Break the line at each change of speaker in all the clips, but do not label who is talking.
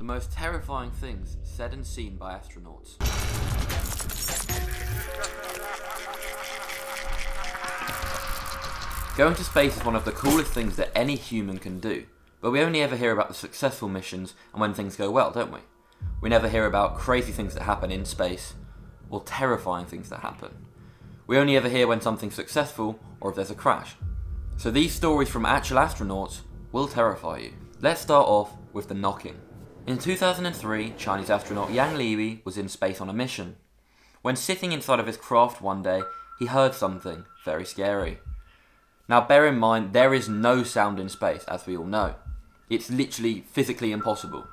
The most terrifying things said and seen by astronauts. Going to space is one of the coolest things that any human can do, but we only ever hear about the successful missions and when things go well, don't we? We never hear about crazy things that happen in space, or terrifying things that happen. We only ever hear when something's successful, or if there's a crash. So these stories from actual astronauts will terrify you. Let's start off with the knocking. In 2003, Chinese astronaut Yang Liwei was in space on a mission. When sitting inside of his craft one day, he heard something very scary. Now bear in mind, there is no sound in space, as we all know. It's literally physically impossible.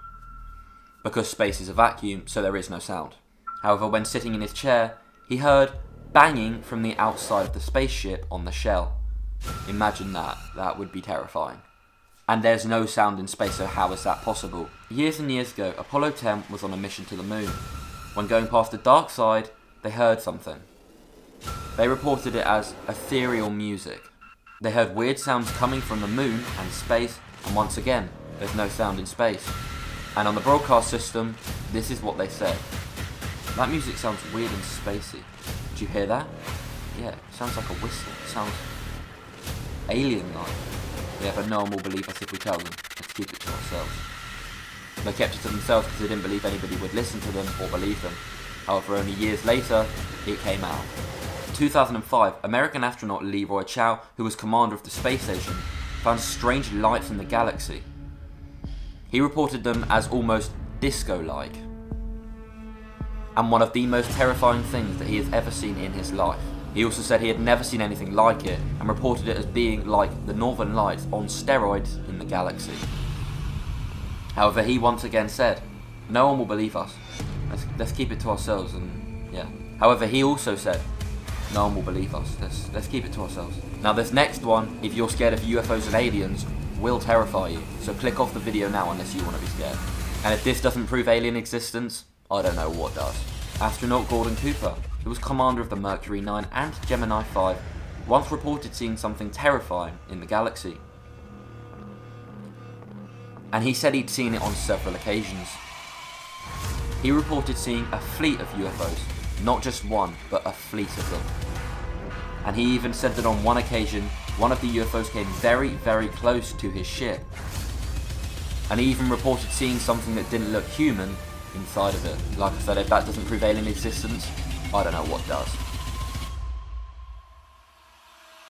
Because space is a vacuum, so there is no sound. However, when sitting in his chair, he heard banging from the outside of the spaceship on the shell. Imagine that. That would be terrifying. And there's no sound in space, so how is that possible? Years and years ago, Apollo 10 was on a mission to the moon. When going past the dark side, they heard something. They reported it as ethereal music. They heard weird sounds coming from the moon and space, and once again, there's no sound in space. And on the broadcast system, this is what they said. That music sounds weird and spacey. Did you hear that? Yeah, it sounds like a whistle. It sounds alien-like. Yeah, but no one will believe us if we tell them. Let's keep it to ourselves. They kept it to themselves because they didn't believe anybody would listen to them or believe them. However, only years later, it came out. In 2005, American astronaut Leroy Chiao, who was commander of the space station, found strange lights in the galaxy. He reported them as almost disco-like, and one of the most terrifying things that he has ever seen in his life. He also said he had never seen anything like it, and reported it as being like the Northern Lights on steroids in the galaxy. However, he once again said, no one will believe us. Let's keep it to ourselves, and yeah. However, he also said, no one will believe us. Let's keep it to ourselves. Now this next one, if you're scared of UFOs and aliens, will terrify you. So click off the video now unless you want to be scared. And if this doesn't prove alien existence, I don't know what does. Astronaut Gordon Cooper, who was commander of the Mercury 9 and Gemini 5, once reported seeing something terrifying in the galaxy. And he said he'd seen it on several occasions. He reported seeing a fleet of UFOs, not just one, but a fleet of them. And he even said that on one occasion, one of the UFOs came very, very close to his ship. And he even reported seeing something that didn't look human inside of it. Like I said, if that doesn't prove alien existence, I don't know what does.